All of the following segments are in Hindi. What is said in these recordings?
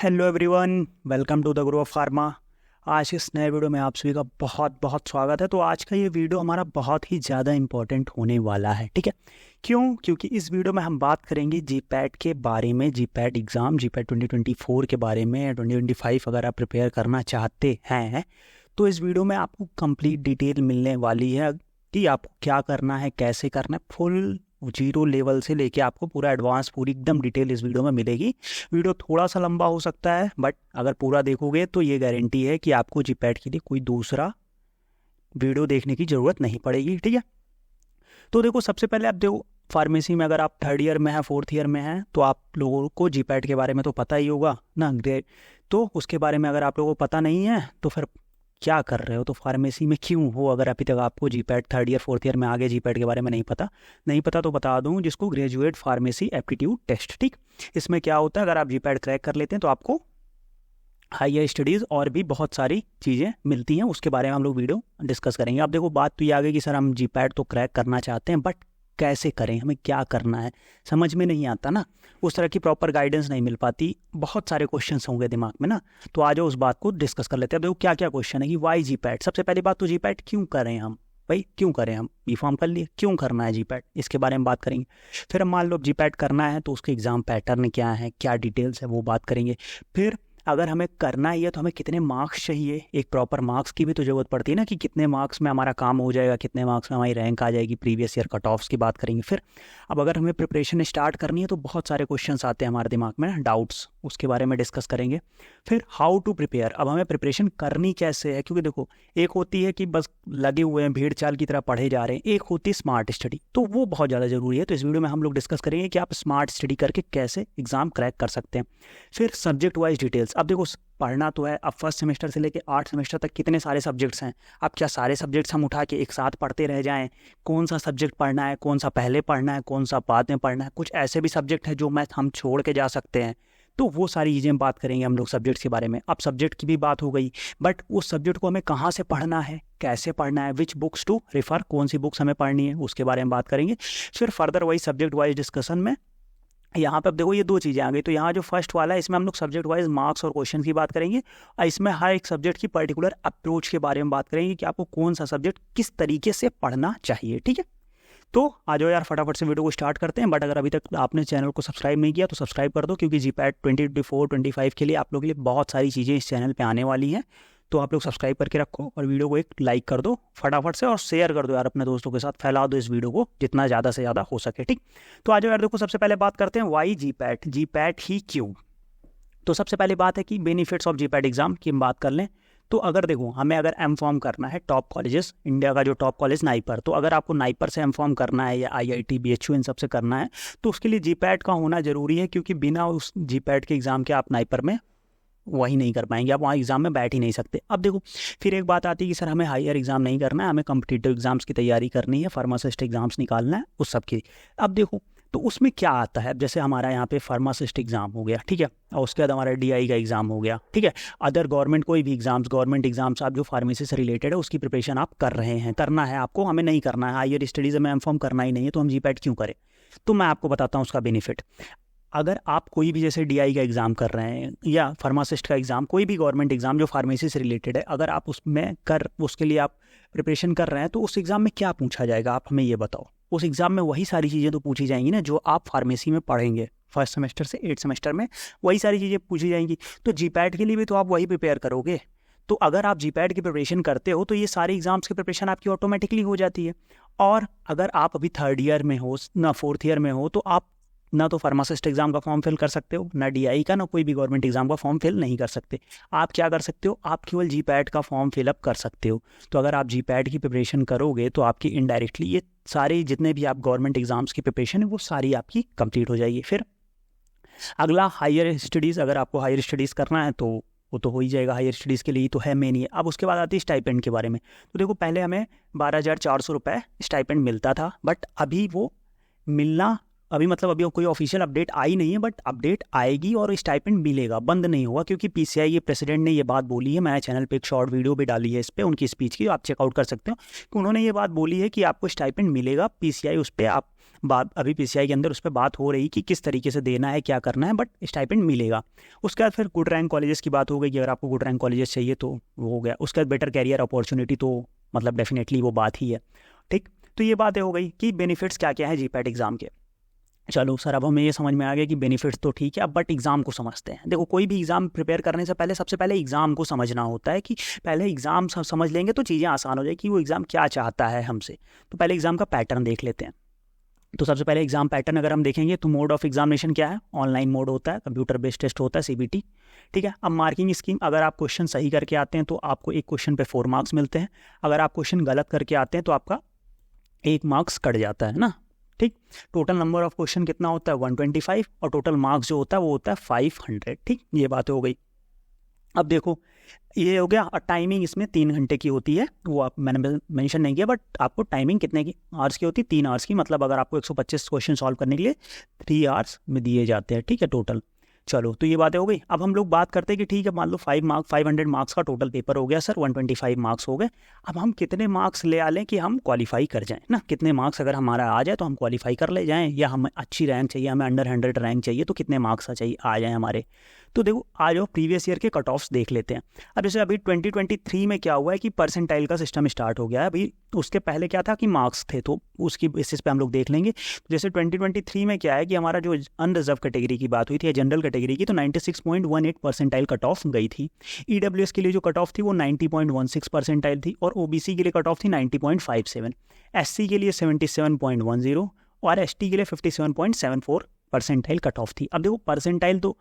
Hello everyone, welcome to the grow of pharma. आज इस नए वीडियो में आप सभी का बहुत बहुत स्वागत है। तो आज का ये वीडियो हमारा बहुत ही ज़्यादा इम्पोर्टेंट होने वाला है, ठीक है। क्यों? क्योंकि इस वीडियो में हम बात करेंगे जीपैट के बारे में, जीपैट एग्ज़ाम, जीपैट 2024 के बारे में, 2025 अगर आप प्रिपेयर करना चाहते हैं तो इस वीडियो में आपको कंप्लीट डिटेल मिलने वाली है कि आपको क्या करना है, कैसे करना है। फुल जीरो लेवल से लेके आपको पूरा एडवांस पूरी एकदम डिटेल इस वीडियो में मिलेगी। वीडियो थोड़ा सा लंबा हो सकता है, बट अगर पूरा देखोगे तो ये गारंटी है कि आपको जीपैट के लिए कोई दूसरा वीडियो देखने की ज़रूरत नहीं पड़ेगी, ठीक है। तो देखो, सबसे पहले आप देखो, फार्मेसी में अगर आप थर्ड ईयर में हैं, फोर्थ ईयर में हैं, तो आप लोगों को जीपैट के बारे में तो पता ही होगा ना। तो उसके बारे में अगर आप लोगों को पता नहीं है तो फिर क्या कर रहे हो? तो फार्मेसी में क्यों हो अगर अभी तक आपको GPAT third year fourth year में आगे जीपैट के बारे में नहीं पता तो बता दूं, जिसको ग्रेजुएट फार्मेसी एप्टीट्यूड टेस्ट, ठीक। इसमें क्या होता है, अगर आप जीपैट क्रैक कर लेते हैं तो आपको हायर स्टडीज़ और भी बहुत सारी चीज़ें मिलती हैं। उसके बारे में हम लोग वीडियो डिस्कस करेंगे। अब देखो, बात तो ये आ गई कि सर हम जीपैट तो क्रैक करना चाहते हैं, बट कैसे करें, हमें क्या करना है, समझ में नहीं आता ना। उस तरह की प्रॉपर गाइडेंस नहीं मिल पाती, बहुत सारे क्वेश्चंस होंगे दिमाग में ना। तो आज उस बात को डिस्कस कर लेते हैं। देखो क्या क्या क्वेश्चन है कि वाई जीपैट। सबसे पहली बात तो जीपैट क्यों करें हम, भाई क्यों करें हम? बीफॉर्म कर लिए, क्यों करना है जीपैट, इसके बारे में बात करेंगे। फिर हम मान लो जीपैट करना है तो उसके एग्ज़ाम पैटर्न क्या है, क्या डिटेल्स है, वो बात करेंगे। फिर अगर हमें करना ही है तो हमें कितने मार्क्स चाहिए, एक प्रॉपर मार्क्स की भी तो ज़रूरत पड़ती है ना, कि कितने मार्क्स में हमारा काम हो जाएगा, कितने मार्क्स में हमारी रैंक आ जाएगी, प्रीवियस ईयर कट ऑफ्स की बात करेंगे। फिर अब अगर हमें प्रिपरेशन स्टार्ट करनी है तो बहुत सारे क्वेश्चंस आते हैं हमारे दिमाग में, डाउट्स, उसके बारे में डिस्कस करेंगे। फिर हाउ टू प्रिपेयर, अब हमें प्रिपरेशन करनी कैसे है, क्योंकि देखो, एक होती है कि बस लगे हुए हैं भेड़ चाल की तरह पढ़े जा रहे हैं, एक होती है स्मार्ट स्टडी, तो वो बहुत ज़्यादा ज़रूरी है। तो इस वीडियो में हम लोग डिस्कस करेंगे कि आप स्मार्ट स्टडी करके कैसे एग्ज़ाम क्रैक कर सकते हैं। फिर सब्जेक्ट वाइज डिटेल्स, अब देखो पढ़ना तो है, अब फर्स्ट सेमेस्टर से लेकर 8 सेमेस्टर तक कितने सारे सब्जेक्ट्स हैं। अब क्या सारे सब्जेक्ट्स हम उठा के एक साथ पढ़ते रह जाएं? कौन सा सब्जेक्ट पढ़ना है, कौन सा पहले पढ़ना है, कौन सा बाद में पढ़ना है? कुछ ऐसे भी सब्जेक्ट हैं जो हम छोड़ के जा सकते हैं। तो वो सारी चीज़ें बात करेंगे हम लोग सब्जेक्ट्स के बारे में। अब सब्जेक्ट की भी बात हो गई, बट उस सब्जेक्ट को हमें कहाँ से पढ़ना है, कैसे पढ़ना है, विच बुक्स टू रेफर, कौन सी बुक्स हमें पढ़नी है, उसके बारे में बात करेंगे। फिर further wise subject wise discussion में यहाँ पे अब देखो ये दो चीज़ें आ गई। तो यहाँ जो फर्स्ट वाला है, इसमें हम लोग सब्जेक्ट वाइज मार्क्स और क्वेश्चन की बात करेंगे, और इसमें हर एक सब्जेक्ट की पर्टिकुलर अप्रोच के बारे में बात करेंगे कि आपको कौन सा सब्जेक्ट किस तरीके से पढ़ना चाहिए, ठीक है। तो आ जाओ यार, फटाफट से वीडियो को स्टार्ट करते हैं। बट अगर अभी तक आपने चैनल को सब्सक्राइब नहीं किया तो सब्सक्राइब कर दो, क्योंकि जीपैट 2024-25 के लिए आप लोगों के लिए बहुत सारी चीज़ें इस चैनल पे आने वाली हैं। तो आप लोग सब्सक्राइब करके रखो और वीडियो को एक लाइक कर दो फटाफट से, और शेयर कर दो यार अपने दोस्तों के साथ, फैला दो इस वीडियो को जितना ज़्यादा से ज़्यादा हो सके, ठीक। तो आ जाओ यार, देखो सबसे पहले बात करते हैं वाई जीपैट, जीपैट ही क्यों। तो सबसे पहली बात है कि बेनिफिट्स ऑफ जीपैट एग्जाम की हम बात कर लें। तो अगर देखो, हमें अगर एम फॉर्म करना है टॉप कॉलेजेस, इंडिया का जो टॉप कॉलेज नाइपर, तो अगर आपको नाइपर से एम फॉर्म करना है या IIT BHU इन सब से करना है तो उसके लिए जीपैट का होना ज़रूरी है, क्योंकि बिना उस जीपैट के एग्ज़ाम के आप नाइपर में वही नहीं कर पाएंगे, आप वहाँ एग्ज़ाम में बैठ ही नहीं सकते। अब देखो, फिर एक बात आती है कि सर हमें हायर एग्ज़ाम नहीं करना है, हमें कम्पिटिटिव एग्ज़ाम्स की तैयारी करनी है, फार्मासिस्ट एग्ज़ाम्स निकालना है, उस सब की। अब देखो, तो उसमें क्या आता है, जैसे हमारा यहाँ पे फार्मासिस्ट एग्ज़ाम हो गया, ठीक है, और उसके बाद हमारा DI का एग्ज़ाम हो गया, ठीक है। अदर गवर्नमेंट कोई भी एग्ज़ाम्स, गवर्नमेंट एग्ज़ाम्स आप जो फार्मेसी से रिलेटेड है उसकी प्रिपरेशन आप कर रहे हैं, करना है आपको, हमें नहीं करना है, हायर स्टडीज़ में एम फॉर्म करना ही नहीं है, तो हम जीपैट क्यों करें? तो मैं आपको बताता हूँ उसका बेनिफिट। अगर आप कोई भी जैसे DI का एग्ज़ाम कर रहे हैं या फार्मासिस्ट का एग्ज़ाम, कोई भी गवर्नमेंट एग्ज़ाम जो फार्मेसी से रिलेटेड है, अगर आप उसके लिए आप प्रिपरेशन कर रहे हैं, तो उस एग्ज़ाम में क्या पूछा जाएगा, आप हमें ये बताओ। उस एग्ज़ाम में वही सारी चीज़ें तो पूछी जाएंगी ना जो आप फार्मेसी में पढ़ेंगे, फर्स्ट सेमेस्टर से 8 सेमेस्टर में वही सारी चीज़ें पूछी जाएंगी। तो जीपैट के लिए भी तो आप वही प्रिपेयर करोगे। तो अगर आप जीपैट की प्रिपरेशन करते हो तो ये सारे एग्ज़ाम्स की प्रिपरेशन आपकी ऑटोमेटिकली हो जाती है। और अगर आप अभी थर्ड ईयर में हो ना फोर्थ ईयर में हो, तो आप ना तो फार्मासिस्ट एग्ज़ाम का फॉर्म फिल कर सकते हो, ना DI का, ना कोई भी गवर्नमेंट एग्ज़ाम का फॉर्म फिल नहीं कर सकते। आप क्या कर सकते हो, आप केवल जीपैट का फॉर्म फिलअप कर सकते हो। तो अगर आप जीपैट की प्रिपरेशन करोगे तो आपकी इनडायरेक्टली ये सारी जितने भी आप गवर्नमेंट एग्ज़ाम्स की प्रिपरेशन है वो सारी आपकी कंप्लीट हो जाएगी। फिर अगला हायर स्टडीज़, अगर आपको हायर स्टडीज़ करना है तो वो तो हो ही जाएगा, हायर स्टडीज़ के लिए तो है मेन ही। अब उसके बाद आती है स्टाइपेंड के बारे में। तो देखो, पहले हमें 12,400 रुपये स्टाइपेंड मिलता था, बट अभी वो मिलना मतलब अभी कोई ऑफिशियल अपडेट आई नहीं है, बट अपडेट आएगी और स्टाइपेंड मिलेगा, बंद नहीं होगा। क्योंकि PCI के प्रेसिडेंट ने ये बात बोली है, मैंने चैनल पे एक शॉर्ट वीडियो भी डाली है इस पर, उनकी स्पीच की, आप चेकआउट कर सकते हो कि उन्होंने ये बात बोली है कि आपको स्टाइपेंड मिलेगा। PCI उस पर आप अभी पीसीआई के अंदर उस पर बात हो रही कि किस तरीके से देना है, क्या करना है, बट स्टाइपेंड मिलेगा। उसके बाद फिर गुड रैंक कॉलेजेस की बात हो गई कि अगर आपको गुड रैंक कॉलेजेस चाहिए तो वो हो गया। उसके बाद बेटर कैरियर अपॉर्चुनिटी, तो मतलब डेफिनेटली वो बात ही है, ठीक। तो ये बातें हो गई कि बेनिफिट्स क्या क्या है जीपैट एग्ज़ाम के। चलो सर, अब हमें ये समझ में आ गया कि बेनिफिट्स तो ठीक है, अब बट एग्ज़ाम को समझते हैं। देखो, कोई भी एग्ज़ाम प्रिपेयर करने से पहले सबसे पहले एग्ज़ाम को समझना होता है कि पहले एग्ज़ाम समझ लेंगे तो चीज़ें आसान हो जाए कि वो एग्ज़ाम क्या चाहता है हमसे। तो पहले एग्ज़ाम का पैटर्न देख लेते हैं। तो सबसे पहले एग्ज़ाम पैटर्न अगर हम देखेंगे तो मोड ऑफ एग्जामिनेशन क्या है, ऑनलाइन मोड होता है, कंप्यूटर बेस्ड टेस्ट होता है, सीबीटी, ठीक है। अब मार्किंग स्कीम, अगर आप क्वेश्चन सही करके आते हैं तो आपको एक क्वेश्चन पे 4 मार्क्स मिलते हैं। अगर आप क्वेश्चन गलत करके आते हैं तो आपका 1 मार्क्स कट जाता है ना, ठीक। टोटल नंबर ऑफ क्वेश्चन कितना होता है 125, और टोटल मार्क्स जो होता है वो होता है 500, ठीक। ये बात हो गई। अब देखो, ये हो गया। और टाइमिंग इसमें 3 घंटे की होती है, वो आप मैंने मेंशन नहीं किया, बट आपको टाइमिंग कितने की आवर्स की होती है, 3 आवर्स की। मतलब अगर आपको 125 क्वेश्चन सॉल्व करने के लिए 3 आवर्स में दिए जाते हैं, ठीक है, टोटल। चलो, तो ये बातें हो गई। अब हम लोग बात करते हैं कि ठीक है, मान लो 500 मार्क्स का टोटल पेपर हो गया सर, 125 मार्क्स हो गए। अब हम कितने मार्क्स ले आ लें कि हम क्वालिफाई कर जाएं ना, कितने मार्क्स अगर हमारा आ जाए तो हम क्वालिफाई कर ले जाएं, या हमें अच्छी रैंक चाहिए, हमें अंडर 100 रैंक चाहिए, तो कितने मार्क्स आ जाएँ हमारे। तो देखो, आ जाओ प्रीवियस ईयर के कट ऑफ्स देख लेते हैं। अब जैसे अभी 2023 में क्या हुआ है कि परसेंटाइल का सिस्टम स्टार्ट हो गया है। अभी उसके पहले क्या था कि मार्क्स थे, तो उसकी बेसिस पे हम लोग देख लेंगे। जैसे 2023 में क्या है कि हमारा जो अनरिजर्व कैटेगरी की बात हुई थी या जनरल कैटेगरी की, तो 96.18 परसेंटाइल कट ऑफ गई थी। ईडब्ल्यूएस के लिए जो कट ऑफ थी वो 90.16 परसेंटाइल थी, और ओबीसी के लिए कट ऑफ थी 90.57, एससी के लिए 77.10, और एसटी के लिए 57.74 परसेंटाइल कट ऑफ थी। अब देखो परसेंटाइल, तो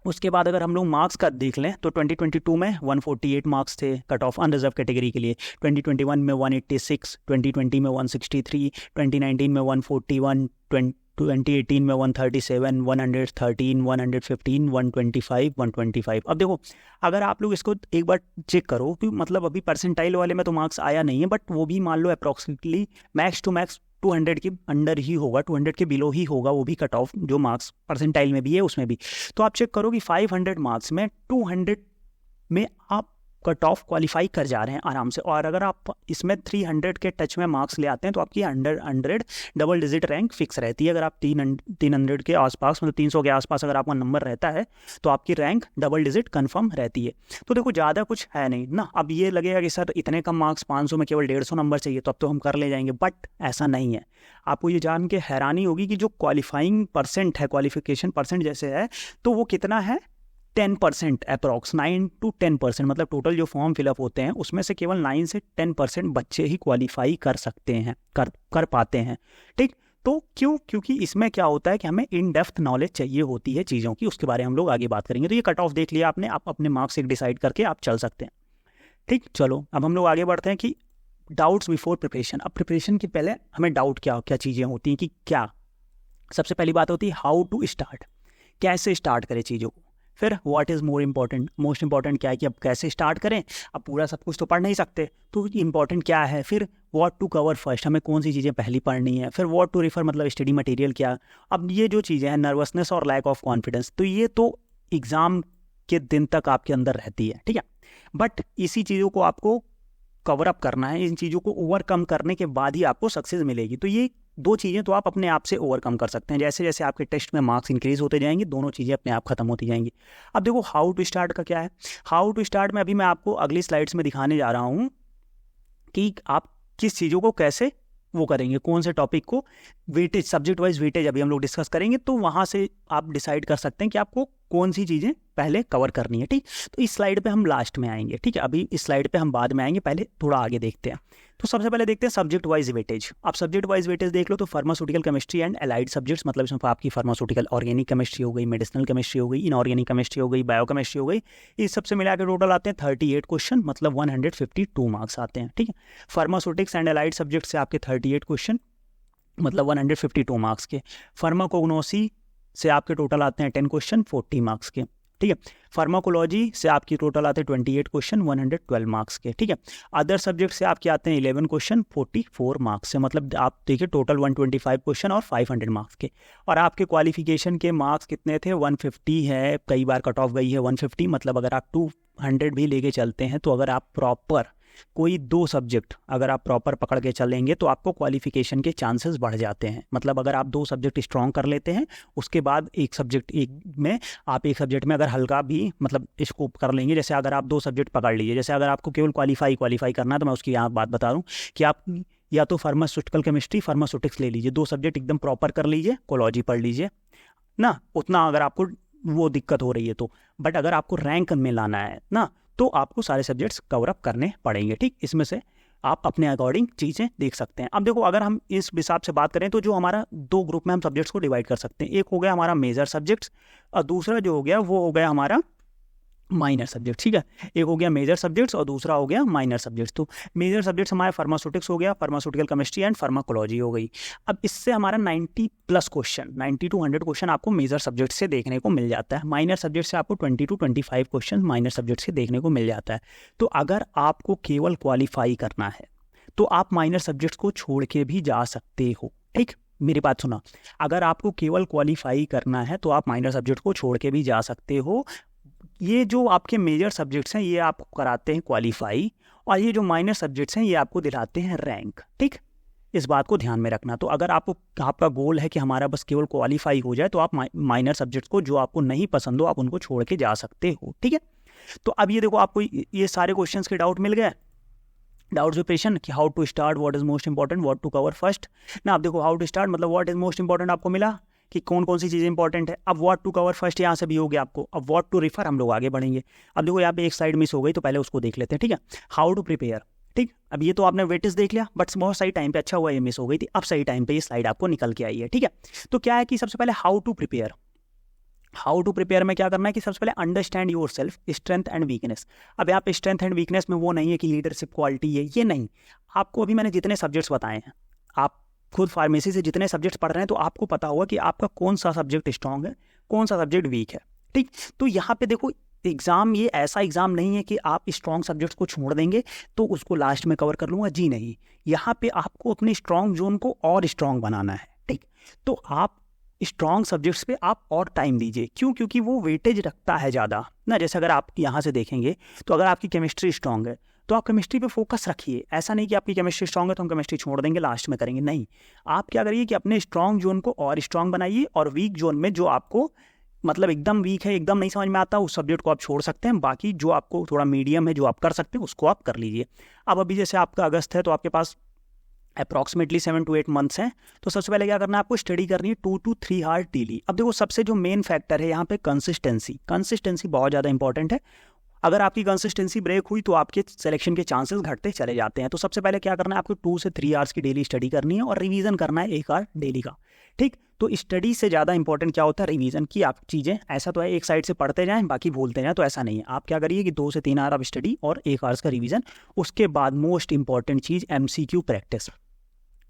उसके बाद अगर हम लोग मार्क्स का देख लें तो 2022 में 148 मार्क्स थे कट ऑफ अनरिजर्व कैटेगरी के लिए, 2021 में 186, 2020 में 163, 2019 में 141, 2018 में 137, 113, 115, 125, 125। अब देखो, अगर आप लोग इसको एक बार चेक करो कि मतलब अभी परसेंटाइल वाले में तो मार्क्स आया नहीं है, बट वो भी मान लो अप्रॉक्सीमेटली मैक्स टू मैक्स 200 के अंडर ही होगा, 200 के बिलो ही होगा, वो भी कट ऑफ जो मार्क्स परसेंटाइल में भी है उसमें भी। तो आप चेक करो कि 500 मार्क्स में 200 में आप कट ऑफ क्वालिफाई कर जा रहे हैं आराम से। और अगर आप इसमें 300 के टच में मार्क्स ले आते हैं तो आपकी 100 डबल डिजिट रैंक फिक्स रहती है। अगर आप 300 के आसपास, मतलब 300 के आसपास अगर आपका नंबर रहता है तो आपकी रैंक डबल डिजिट कंफर्म रहती है। तो देखो, ज़्यादा कुछ है नहीं ना। अब ये लगेगा कि सर इतने कम मार्क्स, 500 में केवल 150 नंबर चाहिए, तो अब तो हम कर ले जाएंगे, बट ऐसा नहीं है। आपको ये जान के हैरानी होगी कि जो क्वालिफाइंग परसेंट है, क्वालिफिकेशन परसेंट जैसे है, तो वो कितना है 10%, अप्रॉक्स 9 to 10%। मतलब टोटल जो फॉर्म फिलअप होते हैं उसमें से केवल 9 से 10% बच्चे ही क्वालिफाई कर सकते हैं, कर पाते हैं, ठीक। तो क्योंकि इसमें क्या होता है कि हमें इन डेप्थ नॉलेज चाहिए होती है चीज़ों की, उसके बारे में हम लोग आगे बात करेंगे। तो ये कट ऑफ देख लिया आपने, आप अपने मार्क्स एक डिसाइड करके आप चल सकते हैं, ठीक। चलो, अब हम लोग आगे बढ़ते हैं कि डाउट्स बिफोर प्रिपरेशन। अब प्रिपरेशन के पहले हमें डाउट क्या चीज़ें होती हैं कि क्या, सबसे पहली बात होती है हाउ टू स्टार्ट, कैसे स्टार्ट करें चीज़ों को। फिर व्हाट इज़ मोस्ट इंपॉर्टेंट क्या है कि अब कैसे स्टार्ट करें। अब पूरा सब कुछ तो पढ़ नहीं सकते, तो इंपॉर्टेंट क्या है। फिर व्हाट टू कवर फर्स्ट, हमें कौन सी चीज़ें पहली पढ़नी है। फिर व्हाट टू रिफर, मतलब स्टडी मटेरियल क्या। अब ये जो चीज़ें हैं, नर्वसनेस और लैक ऑफ कॉन्फिडेंस, तो ये तो एग्ज़ाम के दिन तक आपके अंदर रहती है, ठीक है। बट इसी चीज़ों को आपको कवर अप करना है, इन चीज़ों को ओवरकम करने के बाद ही आपको सक्सेस मिलेगी। तो ये 2 चीज़ें तो आप अपने आप से ओवरकम कर सकते हैं। जैसे जैसे आपके टेस्ट में मार्क्स इंक्रीज होते जाएंगे, दोनों चीज़ें अपने आप खत्म होती जाएंगी। अब देखो, हाउ टू स्टार्ट का क्या है। हाउ टू स्टार्ट में अभी मैं आपको अगली स्लाइड्स में दिखाने जा रहा हूँ कि आप किस चीज़ों को कैसे वो करेंगे, कौन से टॉपिक को वेटेज, सब्जेक्ट वाइज वेटेज अभी हम लोग डिस्कस करेंगे। तो वहाँ से आप डिसाइड कर सकते हैं कि आपको कौन सी चीज़ें पहले कवर करनी है, ठीक। तो इस स्लाइड पे हम लास्ट में आएंगे, ठीक है। अभी इस स्लाइड पे हम बाद में आएंगे, पहले थोड़ा आगे देखते हैं। तो सबसे पहले देखते हैं सब्जेक्ट वाइज वेटेज। आप सब्जेक्ट वाइज वेटेज देख लो तो pharmaceutical chemistry and allied subjects, मतलब इसमें आपकी फार्मास्यूटिकल ऑर्गेनिक केमिस्ट्री हो गई, मेडिसिनल केमिस्ट्री हो गई, इनऑर्गेनिक केमिस्ट्री हो गई, बायोकेमिस्ट्री हो गई, इस सबसे मिला के टोटल आते हैं 38 क्वेश्चन, मतलब 152 मार्क्स आते हैं, ठीक है। फार्मास्यूटिक्स एंड एलाइड सब्जेक्ट से आपके 38 क्वेश्चन, मतलब 152 मार्क्स के। फार्माकोग्नोसी से आपके टोटल आते हैं 10 क्वेश्चन, 40 मार्क्स के, ठीक है। फार्माकोलॉजी से आपकी टोटल आते हैं 28 क्वेश्चन, 112 मार्क्स के, ठीक है। अदर सब्जेक्ट से आपके आते हैं 11 क्वेश्चन, 44 मार्क्स से, मतलब आप देखिए टोटल 125 क्वेश्चन और 500 मार्क्स के। और आपके क्वालिफिकेशन के मार्क्स कितने थे, 150 है, कई बार कट ऑफ गई है 150, मतलब अगर आप 200 भी लेके चलते हैं तो अगर आप प्रॉपर कोई 2 सब्जेक्ट अगर आप प्रॉपर पकड़ के चलेंगे तो आपको क्वालिफिकेशन के चांसेस बढ़ जाते हैं। मतलब अगर आप 2 सब्जेक्ट स्ट्रॉन्ग कर लेते हैं, उसके बाद एक सब्जेक्ट में अगर हल्का भी मतलब स्कोप कर लेंगे, जैसे अगर आप 2 सब्जेक्ट पकड़ लीजिए, जैसे अगर आपको केवल क्वालिफाई करना है तो मैं उसकी यहाँ बात बता दूँ कि आप या तो फार्मास्यूटिकल केमिस्ट्री, फार्मास्यूटिक्स ले लीजिए, 2 सब्जेक्ट एकदम प्रॉपर कर लीजिए, कोलॉजी पढ़ लीजिए ना, उतना अगर आपको वो दिक्कत हो रही है तो। बट अगर आपको रैंक में लाना है ना, तो आपको सारे सब्जेक्ट्स कवर अप करने पड़ेंगे, ठीक। इसमें से आप अपने अकॉर्डिंग चीज़ें देख सकते हैं। अब देखो, अगर हम इस हिसाब से बात करें तो जो हमारा 2 ग्रुप में हम सब्जेक्ट्स को डिवाइड कर सकते हैं, एक हो गया हमारा मेजर सब्जेक्ट्स और दूसरा जो हो गया वो हो गया हमारा माइनर सब्जेक्ट, ठीक है। एक हो गया मेजर सब्जेक्ट्स और दूसरा हो गया माइनर सब्जेक्ट्स। तो मेजर सब्जेक्ट्स हमारे फार्मास्यूटिक्स हो गया, फार्मास्यूटिकल केमिस्ट्री एंड फार्माकोलॉजी हो गई। अब इससे हमारा 90+ क्वेश्चन, 90 to 100 क्वेश्चन आपको मेजर सब्जेक्ट से देखने को मिल जाता है। माइनर सब्जेक्ट से आपको 20 to 25 क्वेश्चन माइनर सब्जेक्ट से देखने को मिल जाता है। तो अगर आपको केवल क्वालिफाई करना है तो आप माइनर सब्जेक्ट्स को छोड़ के भी जा सकते हो, ठीक। मेरी बात सुना, अगर आपको केवल क्वालिफाई करना है तो आप माइनर सब्जेक्ट को छोड़ के भी जा सकते हो। ये जो आपके मेजर सब्जेक्ट्स हैं ये आपको कराते हैं क्वालिफाई, और ये जो माइनर सब्जेक्ट्स हैं ये आपको दिलाते हैं रैंक, ठीक। इस बात को ध्यान में रखना। तो अगर आपका गोल है कि हमारा बस केवल क्वालिफाई हो जाए तो आप माइनर सब्जेक्ट्स को जो आपको नहीं पसंद हो आप उनको छोड़ के जा सकते हो, ठीक है। तो अब ये देखो, आपको ये सारे क्वेश्चंस के डाउट मिल गए, डाउट्स प्रिपरेशन कि how to start, what is most important, what to cover first ना। अब देखो, हाउ टू स्टार्ट मतलब व्हाट इज मोस्ट इंपॉर्टेंट आपको मिला कि कौन कौन सी चीज़ें इंपॉर्टेंट है। अब व्हाट टू कवर फर्स्ट यहाँ से भी हो गया आपको। अब व्हाट टू रिफर हम लोग आगे बढ़ेंगे। अब देखो, यहाँ पे एक साइड मिस हो गई तो पहले उसको देख लेते हैं, ठीक है। हाउ टू प्रिपेयर, ठीक। अब ये तो आपने वेटेज देख लिया, बट बहुत सही टाइम पे, अच्छा हुआ ये मिस हो गई थी, अब सही टाइम पे ये स्लाइड आपको निकल के आई है, ठीक है। तो क्या है कि सबसे पहले how to prepare, how to prepare में क्या करना है कि सबसे पहले understand yourself, strength and weakness. अब यहाँ पे स्ट्रेंथ एंड वीकनेस में वो नहीं है कि लीडरशिप क्वालिटी है, ये नहीं। आपको अभी मैंने जितने सब्जेक्ट्स बताए हैं, आप खुद फार्मेसी से जितने सब्जेक्ट्स पढ़ रहे हैं तो आपको पता होगा कि आपका कौन सा सब्जेक्ट स्ट्रांग है, कौन सा सब्जेक्ट वीक है, ठीक। तो यहाँ पे देखो, एग्जाम ये ऐसा एग्जाम नहीं है कि आप स्ट्रॉन्ग सब्जेक्ट्स को छोड़ देंगे तो उसको लास्ट में कवर कर लूँगा, जी नहीं। यहाँ पे आपको अपने स्ट्रॉन्ग जोन को और स्ट्रॉन्ग बनाना है, ठीक। तो आप स्ट्रॉन्ग सब्जेक्ट्स पे आप और टाइम दीजिए, क्यों? क्योंकि वो वेटेज रखता है ज़्यादा ना। जैसे अगर आप यहाँ से देखेंगे तो अगर आपकी केमिस्ट्री स्ट्रॉन्ग है तो आप केमिस्ट्री पे फोकस रखिए। ऐसा नहीं कि आपकी केमिस्ट्री स्ट्रॉन्ग है तो हम केमिस्ट्री छोड़ देंगे, लास्ट में करेंगे, नहीं। आप क्या करिए कि अपने स्ट्रॉन्ग जोन को और स्ट्रॉन्ग बनाइए, और वीक जोन में जो आपको मतलब एकदम वीक है, एकदम नहीं समझ में आता, उस सब्जेक्ट को आप छोड़ सकते हैं। बाकी जो आपको थोड़ा मीडियम है, जो आप कर सकते हैं, उसको आप कर लीजिए। अब अभी जैसे आपका अगस्त है तो आपके पास अप्रॉक्सीमेटली 7 to 8 मंथ्स हैं। तो सबसे पहले क्या करना है, आपको स्टडी करनी है 2 to 3 आवर डेली। अब देखो, सबसे जो मेन फैक्टर है यहाँ पे कंसिस्टेंसी बहुत ज़्यादा इंपॉर्टेंट है। अगर आपकी कंसिस्टेंसी ब्रेक हुई तो आपके सिलेक्शन के चांसेस घटते चले जाते हैं। तो सबसे पहले क्या करना है, आपको 2 से 3 आवर्स की डेली स्टडी करनी है और रिवीजन करना है 1 आवर डेली का, ठीक। तो स्टडी से ज़्यादा इंपॉर्टेंट क्या होता है, रिवीजन की आप चीज़ें। ऐसा तो है एक साइड से पढ़ते जाएं बाकी भूलते जाएं, तो ऐसा नहीं है। आप क्या करिए कि 2 से 3 आवर आप स्टडी और 1 आवर्स का रिवीजन। उसके बाद मोस्ट इंपॉर्टेंट चीज़ MCQ प्रैक्टिस,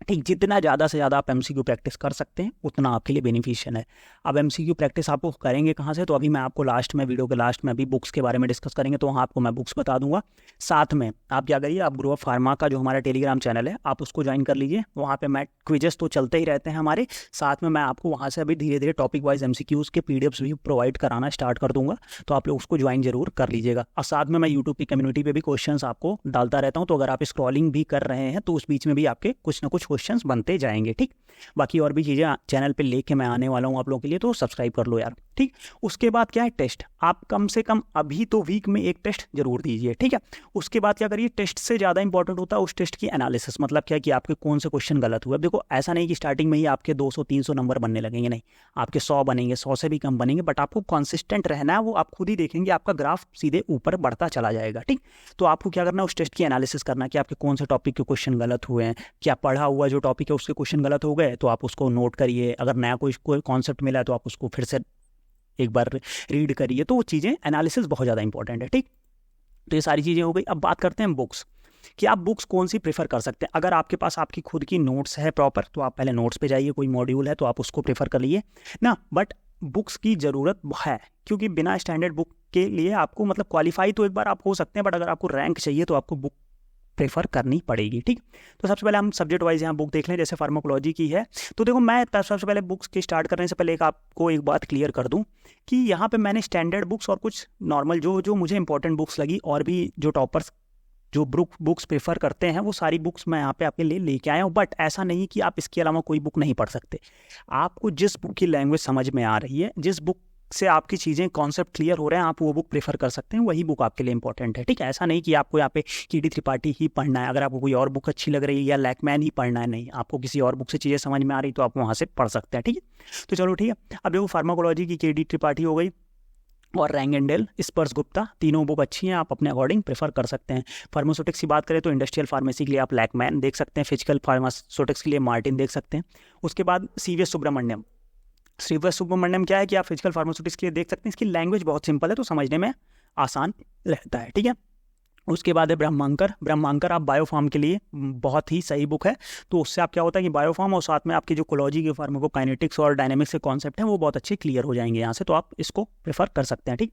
ठीक। जितना ज़्यादा से ज़्यादा आप MCQ प्रैक्टिस कर सकते हैं उतना आपके लिए बेनिफिशियल है। अब MCQ प्रैक्टिस आपको करेंगे कहाँ से, तो अभी मैं आपको लास्ट में, वीडियो के लास्ट में अभी बुक्स के बारे में डिस्कस करेंगे, तो वहाँ आपको मैं बुक्स बता दूंगा। साथ में आप क्या करिए, आप ग्रो ऑफ फार्मा का जो हमारा टेलीग्राम चैनल है आप उसको ज्वाइन कर लीजिए। वहाँ पर मैं क्विजेस तो चलते ही रहते हैं हमारे, साथ में मैं आपको वहाँ से अभी धीरे धीरे टॉपिक वाइज MCQs के PDFs भी प्रोवाइड कराना स्टार्ट कर दूँगा, तो आप लोग उसको ज्वाइन जरूर कर लीजिएगा। और साथ में मैं यूट्यूब की कम्युनिटी पर भी क्वेश्चन आपको डालता रहता हूँ, तो अगर आप स्क्रॉलिंग भी कर रहे हैं तो उस बीच में भी आपके कुछ ना कुछ क्वेश्चन बनते जाएंगे, ठीक। बाकी और भी चीज़ें चैनल पे लेके मैं आने वाला हूँ आप लोगों के लिए, तो सब्सक्राइब कर लो यार, ठीक। उसके बाद क्या है, टेस्ट। आप कम से कम अभी तो वीक में एक टेस्ट जरूर दीजिए, ठीक है। उसके बाद क्या करिए, टेस्ट से ज़्यादा इंपॉर्टेंट होता है उस टेस्ट की एनालिसिस। मतलब क्या कि आपके कौन से क्वेश्चन गलत हुए। अब देखो, ऐसा नहीं कि स्टार्टिंग में ही आपके 200-300 नंबर बनने लगेंगे, नहीं, आपके 100 बनेंगे, 100 से भी कम बनेंगे, बट आपको कंसिस्टेंट रहना है। वो आप खुद ही देखेंगे आपका ग्राफ सीधे ऊपर बढ़ता चला जाएगा, ठीक। तो आपको क्या करना है, उस टेस्ट की एनालिसिस करना कि आपके कौन से टॉपिक के क्वेश्चन गलत हुए हैं, क्या पढ़ा हुआ जो टॉपिक है उसके क्वेश्चन गलत हो गए तो आप उसको नोट करिए। अगर नया कोई कॉन्सेप्ट मिला है तो आप उसको फिर से एक बार रीड करिए। तो वो चीज़ें, एनालिसिस बहुत ज़्यादा इंपॉर्टेंट है, ठीक। तो ये सारी चीज़ें हो गई। अब बात करते हैं बुक्स, कि आप बुक्स कौन सी प्रेफर कर सकते हैं। अगर आपके पास आपकी खुद की नोट्स है प्रॉपर तो आप पहले नोट्स पे जाइए, कोई मॉड्यूल है तो आप उसको प्रेफर कर लिए ना। बट बुक्स की ज़रूरत है, क्योंकि बिना स्टैंडर्ड बुक के लिए आपको मतलब क्वालिफाई तो एक बार आप हो सकते हैं, बट अगर आपको रैंक चाहिए तो आपको बुक प्रेफर करनी पड़ेगी, ठीक। तो सबसे पहले हम सब्जेक्ट वाइज यहाँ बुक देख लें। जैसे फार्माकोलॉजी की है तो देखो, मैं सबसे पहले बुक्स के स्टार्ट करने से पहले आपको एक बात क्लियर कर दूँ कि यहाँ पे मैंने स्टैंडर्ड बुक्स और कुछ नॉर्मल जो मुझे इंपॉर्टेंट बुक्स लगी और भी जो टॉपर्स जो बुक्स प्रेफर करते हैं वो सारी बुक्स मैं यहाँ पे आपके लिए लेके आया हूँ। बट ऐसा नहीं कि आप इसके अलावा कोई बुक नहीं पढ़ सकते। आपको जिस बुक की लैंग्वेज समझ में आ रही है, जिस बुक से आपकी चीज़ें कॉन्सेप्ट क्लियर हो रहे हैं, आप वो बुक प्रेफर कर सकते हैं, वही बुक आपके लिए इंपॉर्टेंट है। ठीक है, ऐसा नहीं कि आपको यहाँ पे के.डी. त्रिपाठी ही पढ़ना है। अगर आपको कोई और बुक अच्छी लग रही है या लैकमैन ही पढ़ना है, नहीं, आपको किसी और बुक से चीज़ें समझ में आ रही तो आप वहाँ से पढ़ सकते हैं। ठीक है, तो चलो ठीक है। अब देखो फार्माकोलॉजी की के.डी. त्रिपाठी हो गई और रैंगेंडेल, स्पर्श गुप्ता, तीनों बुक अच्छी हैं, आप अपने अकॉर्डिंग प्रेफर कर सकते हैं। फार्मास्यूटिक्स की बात करें तो इंडस्ट्रियल फार्मेसी के लिए आप लैकमैन देख सकते हैं, फिजिकल फार्मास्यूटिक्स के लिए मार्टिन देख सकते हैं। उसके बाद सी.वी.एस. सुब्रमण्यम क्या है कि आप फिजिकल फार्मास्यूटिक्स के लिए देख सकते हैं। इसकी लैंग्वेज बहुत सिंपल है तो समझने में आसान रहता है। ठीक है, उसके बाद है ब्रह्मांकर आप बायोफार्म के लिए बहुत ही सही बुक है। तो उससे आप क्या होता है कि बायोफार्म और साथ में आपकी जो कोलॉजी के फार्माकोकाइनेटिक्स और डायनेमिक्स के कॉन्सेप्ट हैं वो बहुत अच्छे क्लियर हो जाएंगे यहाँ से, तो आप इसको प्रेफर कर सकते हैं। ठीक,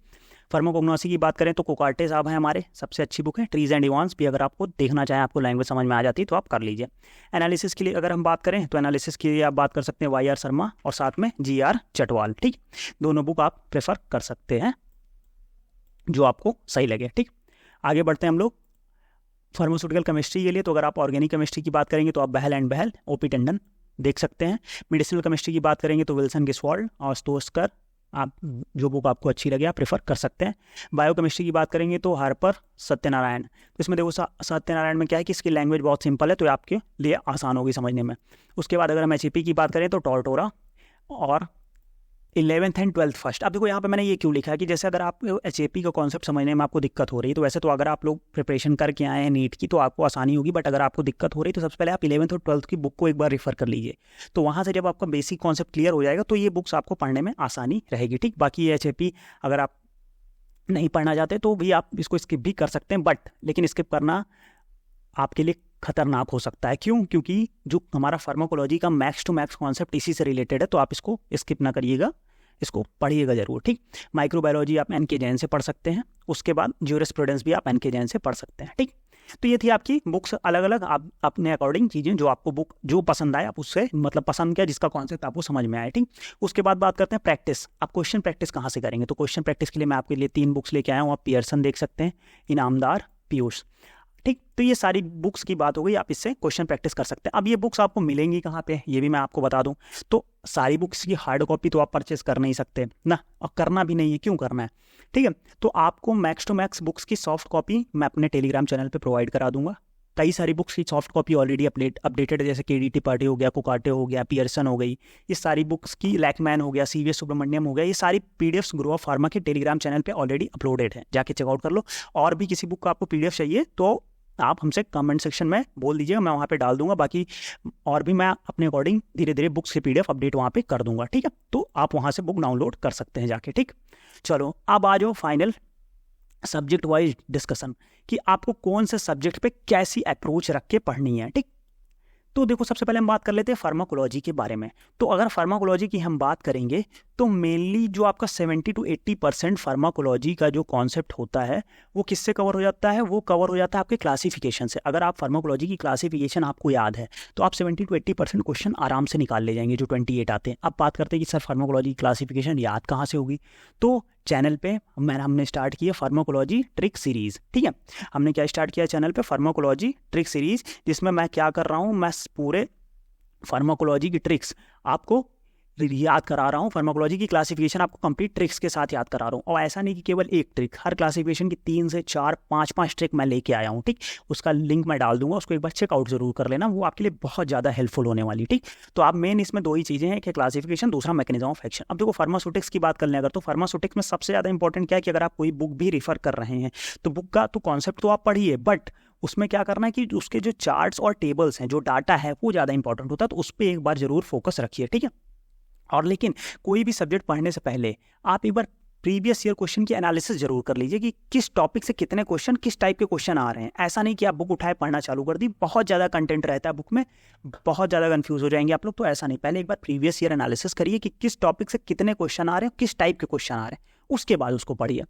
फार्माकोग्नोसी की बात करें तो कोकार्टे साहब हैं हमारे, सबसे अच्छी बुक है। ट्रीज एंड इवांस भी अगर आपको देखना चाहें, आपको लैंग्वेज समझ में आ जाती है तो आप कर लीजिए। एनालिसिस के लिए अगर हम बात करें तो एनालिसिस के लिए आप बात कर सकते हैं वाई.आर. शर्मा और साथ में जी.आर. चटवाल। ठीक, दोनों बुक आप प्रेफर कर सकते हैं जो आपको सही लगे। ठीक, आगे बढ़ते हैं हम लोग फार्मास्यूटिकल केमिस्ट्री के लिए। तो अगर आप ऑर्गेनिक केमिस्ट्री की बात करेंगे तो आप बहल एंड बहल, ओ.पी. टंडन देख सकते हैं। मेडिसिनल केमिस्ट्री की बात करेंगे तो विल्सन गिस्वाल्ड और स्टोस्कर, आप जो बुक आपको अच्छी लगे आप प्रेफर कर सकते हैं। बायोकेमिस्ट्री की बात करेंगे तो हार्पर, सत्यनारायण। तो इसमें देखो सत्यनारायण में क्या है कि इसकी लैंग्वेज बहुत सिंपल है तो आपके लिए आसान होगी समझने में। उसके बाद अगर हम एच.ए.पी. की बात करें तो टॉर्टोरा और 11th एंड 12th फर्स्ट। अब देखो यहाँ पे मैंने ये क्यों लिखा है कि जैसे अगर आप एच.ए.पी. का कॉन्सेप्ट समझने में आपको दिक्कत हो रही है, तो वैसे तो अगर आप लोग प्रिपरेशन करके आए हैं नीट की तो आपको आसानी होगी, बट अगर आपको दिक्कत हो रही है तो सबसे पहले आप 11th और 12th की बुक को एक बार रेफर कर लीजिए। तो वहाँ से जब आपका बेसिक कॉन्सेप्ट क्लियर हो जाएगा तो ये बुक्स आपको पढ़ने में आसानी रहेगी। ठीक, बाकी एच.ए.पी. अगर आप नहीं पढ़ना चाहते तो भी आप इसको स्किप भी कर सकते हैं, बट लेकिन स्किप करना आपके लिए खतरनाक हो सकता है। क्यों? क्योंकि जो हमारा फार्माकोलॉजी का मैक्स टू मैक्स कॉन्सेप्ट इसी से रिलेटेड है, तो आप इसको स्किप ना करिएगा, इसको पढ़िएगा जरूर। ठीक, माइक्रोबायोलॉजी आप एन.के. जैन से पढ़ सकते हैं। उसके बाद ज्यूरिस्प्रूडेंस भी आप एन.के. जैन से पढ़ सकते हैं। ठीक, तो ये थी आपकी बुक्स अलग अलग, आप अपने अकॉर्डिंग चीज़ें जो आपको बुक जो पसंद आए आप उससे मतलब पसंद किया, जिसका कॉन्सेप्ट आपको समझ में आए। ठीक, उसके बाद बात करते हैं प्रैक्टिस। आप क्वेश्चन प्रैक्टिस कहाँ से करेंगे? तो क्वेश्चन प्रैक्टिस के लिए मैं आपके लिए 3 बुक्स लेके आया हूँ। आप पियर्सन देख सकते हैं, इनामदार, पीयूष। ठीक, तो ये सारी बुक्स की बात हो गई, आप इससे क्वेश्चन प्रैक्टिस कर सकते हैं। अब ये बुक्स आपको मिलेंगी कहाँ पे, ये भी मैं आपको बता दूं। तो सारी बुक्स की हार्ड कॉपी तो आप परचेस कर नहीं सकते ना, और करना भी नहीं है, क्यों करना है? ठीक है, तो आपको मैक्स टू मैक्स बुक्स की सॉफ्ट कॉपी मैं अपने टेलीग्राम चैनल पे प्रोवाइड करा दूंगा। कई सारी बुक्स की सॉफ्ट कॉपी ऑलरेडी अपडेटेड है, जैसे के.डी. त्रिपाठी हो गया, कोकार्टे हो गया, पियर्सन हो गई, ये सारी बुक्स की, लैकमैन हो गया, सी.वी.एस. सुब्रमण्यम हो गया, ये सारी पीडीएफ्स गुरु ऑफ फार्मा के टेलीग्राम चैनल पे ऑलरेडी अपलोडेड है, जाके चेकआउट कर लो। और भी किसी बुक का आपको पीडीएफ चाहिए तो आप हमसे कमेंट सेक्शन में बोल दीजिएगा, मैं वहाँ पे डाल दूंगा। बाकी और भी मैं अपने अकॉर्डिंग धीरे धीरे बुक्स के पीडीएफ अपडेट वहाँ पे कर दूंगा। ठीक है, तो आप वहाँ से बुक डाउनलोड कर सकते हैं जाके। ठीक, चलो अब आ जाओ फाइनल सब्जेक्ट वाइज डिस्कशन कि आपको कौन से सब्जेक्ट पे कैसी अप्रोच रख के पढ़नी है। ठीक, तो देखो सबसे पहले हम बात कर लेते हैं फार्माकोलॉजी के बारे में। तो अगर फार्माकोलॉजी की हम बात करेंगे तो मेनली जो आपका 70 to 80% फार्माकोलॉजी का जो कॉन्सेप्ट होता है वो किससे कवर हो जाता है? वो कवर हो जाता है आपके क्लासिफिकेशन से। अगर आप फार्माकोलॉजी की क्लासिफिकेशन आपको याद है तो आप 70 to 80% क्वेश्चन आराम से निकाल ले जाएंगे, जो 28 आते हैं। अब बात करते हैं कि सर फार्माकोलॉजी की क्लासिफिकेशन याद कहाँ से होगी? तो चैनल पे हमने स्टार्ट किया फार्माकोलॉजी ट्रिक सीरीज। ठीक है, हमने क्या स्टार्ट किया चैनल पे? फार्माकोलॉजी ट्रिक सीरीज, जिसमें मैं क्या कर रहा हूँ, मैं पूरे फार्माकोलॉजी की ट्रिक्स आपको याद करा रहा हूँ। फार्माकोलॉजी की क्लासिफिकेशन आपको कंप्लीट ट्रिक्स के साथ याद करा रहा हूँ। और ऐसा नहीं कि केवल एक ट्रिक, हर क्लासिफिकेशन की 3 से 4 5 ट्रिक मैं लेके आया हूँ। ठीक, उसका लिंक मैं डाल दूंगा, उसको एक बार चेकआउट जरूर कर लेना, वो आपके लिए बहुत ज़्यादा हेल्पफुल होने वाली। ठीक, तो आप मेन इसमें 2 ही चीज़ें हैं कि क्लासिफिकेशन, दूसरा मैकेनिज्म ऑफ एक्शन। अब देखो फार्मास्यूटिक्स की बात कर लें अगर, तो फार्मास्यूटिक्स में सबसे ज़्यादा इंपॉर्टेंट क्या है कि अगर आप कोई बुक भी रेफर कर रहे हैं तो बुक का तो कॉन्सेप्ट तो आप पढ़िए, बट उसमें क्या करना है कि उसके जो चार्ट्स और टेबल्स हैं, जो डाटा है वो ज़्यादा इंपॉर्टेंट होता है, तो उस पर एक बार जरूर फोकस रखिए। ठीक है, और लेकिन कोई भी सब्जेक्ट पढ़ने से पहले आप एक बार प्रीवियस ईयर क्वेश्चन की एनालिसिस जरूर कर लीजिए कि किस टॉपिक से कितने क्वेश्चन, किस टाइप के क्वेश्चन आ रहे हैं। ऐसा नहीं कि आप बुक उठाए पढ़ना चालू कर दी, बहुत ज़्यादा कंटेंट रहता है बुक में, बहुत ज़्यादा कंफ्यूज हो जाएंगे आप लोग। तो ऐसा नहीं, पहले एक बार प्रीवियस ईयर एनालिसिस करिए कि किस टॉपिक से कितने क्वेश्चन आ रहे हैं, किस टाइप के क्वेश्चन आ रहे हैं, उसके बाद उसको पढ़िए।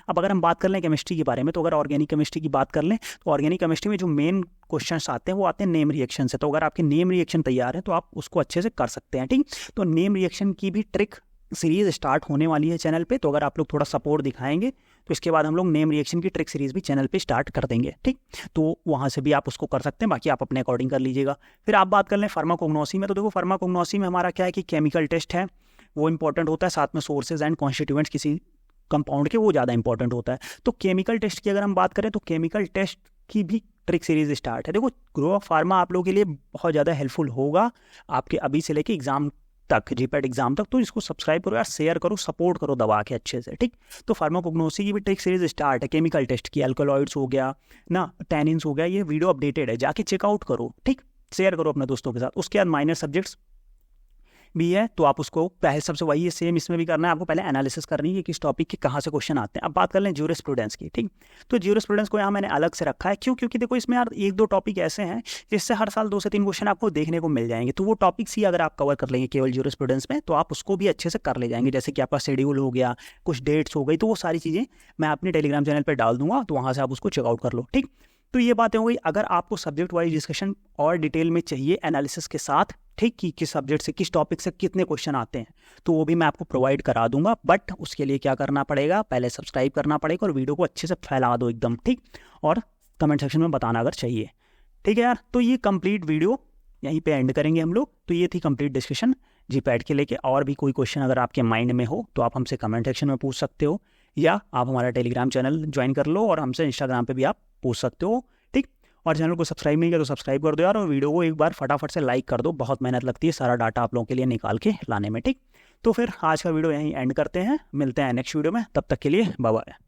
अब अगर हम बात कर लें केमिस्ट्री के बारे में, तो अगर ऑर्गेनिक केमिस्ट्री की बात कर लें तो ऑर्गेनिक केमिस्ट्री में जो मेन क्वेश्चंस आते हैं वो आते हैं नेम रिएक्शन से। तो अगर आपके नेम रिएक्शन तैयार है तो आप उसको अच्छे से कर सकते हैं। ठीक, तो नेम रिएक्शन की भी ट्रिक सीरीज़ स्टार्ट होने वाली है चैनल पे, तो अगर आप लोग थोड़ा सपोर्ट दिखाएंगे तो इसके बाद हम लोग नेम रिएक्शन की ट्रिक सीरीज़ भी चैनल पे स्टार्ट कर देंगे, ठीक। तो वहाँ से भी आप उसको कर सकते हैं, बाकी आप अपने अकॉर्डिंग कर लीजिएगा। फिर आप बात कर लें फार्माकोग्नोसी में, तो देखो फार्माकोग्नोसी में हमारा क्या है कि केमिकल टेस्ट है वो इंपॉर्टेंट होता है, साथ में सोर्सेज एंड कॉन्स्टिट्यूएंट्स किसी कंपाउंड के वो ज़्यादा इंपॉर्टेंट होता है। तो केमिकल टेस्ट की अगर हम बात करें तो केमिकल टेस्ट की भी ट्रिक सीरीज स्टार्ट है। देखो ग्रो ऑफ फार्मा आप लोगों के लिए बहुत ज़्यादा हेल्पफुल होगा आपके अभी से लेके एग्जाम तक, जीपैट एग्जाम तक। तो इसको सब्सक्राइब करो यार, शेयर करो, सपोर्ट करो दबा के अच्छे से, ठीक। तो फार्माकोग्नोसी की भी ट्रिक सीरीज स्टार्ट है, केमिकल टेस्ट की, अल्कोलॉइड्स हो गया ना, टैनिन्स हो गया, ये वीडियो अपडेटेड है, जाके चेकआउट करो, ठीक। शेयर करो अपने दोस्तों के साथ। उसके बाद माइनर सब्जेक्ट्स भी है, तो आप उसको पहले सबसे वही है, सेम इसमें भी करना है आपको, पहले एनालिसिस करनी है कि किस टॉपिक के कहाँ से क्वेश्चन आते हैं। अब बात कर लें ज्यूरिस्प्रूडेंस की, ठीक। तो ज्यूरिस्प्रूडेंस को यहाँ मैंने अलग से रखा है, क्यों? क्योंकि देखो इसमें यार 1-2 टॉपिक ऐसे हैं जिससे हर साल 2 से 3 क्वेश्चन आपको देखने को मिल जाएंगे। तो वो टॉपिक्स ही अगर आप कवर कर लेंगे केवल ज्यूरिस्प्रूडेंस में, तो आप उसको भी अच्छे से कर ले जाएंगे। जैसे कि आपका शेड्यूल हो गया, कुछ डेट्स हो गई, तो वो सारी चीज़ें मैं अपने टेलीग्राम चैनल पर डाल दूंगा, तो वहाँ से आप उसको चेकआउट कर लो, ठीक। तो ये बातें हो गई। अगर आपको सब्जेक्ट वाइज डिस्कशन और डिटेल में चाहिए एनालिसिस के साथ, ठीक, कि किस सब्जेक्ट से किस टॉपिक से कितने क्वेश्चन आते हैं, तो वो भी मैं आपको प्रोवाइड करा दूंगा। बट उसके लिए क्या करना पड़ेगा, पहले सब्सक्राइब करना पड़ेगा और वीडियो को अच्छे से फैला दो एकदम, ठीक। और कमेंट सेक्शन में बताना अगर चाहिए, ठीक है यार। तो ये कंप्लीट वीडियो यहीं पे एंड करेंगे हम लोग। तो ये थी कंप्लीट डिस्कशन जीपैट के लेके। और भी कोई क्वेश्चन अगर आपके माइंड में हो तो आप हमसे कमेंट सेक्शन में पूछ सकते हो, या आप हमारा टेलीग्राम चैनल ज्वाइन कर लो और हमसे इंस्टाग्राम पे भी आप पूछ सकते हो, ठीक। और चैनल को सब्सक्राइब नहीं किया तो सब्सक्राइब कर दो यार, और वीडियो को एक बार फटाफट से लाइक कर दो, बहुत मेहनत लगती है सारा डाटा आप लोगों के लिए निकाल के लाने में, ठीक। तो फिर आज का वीडियो यहीं एंड करते हैं, मिलते हैं नेक्स्ट वीडियो में, तब तक के लिए बाय बाय।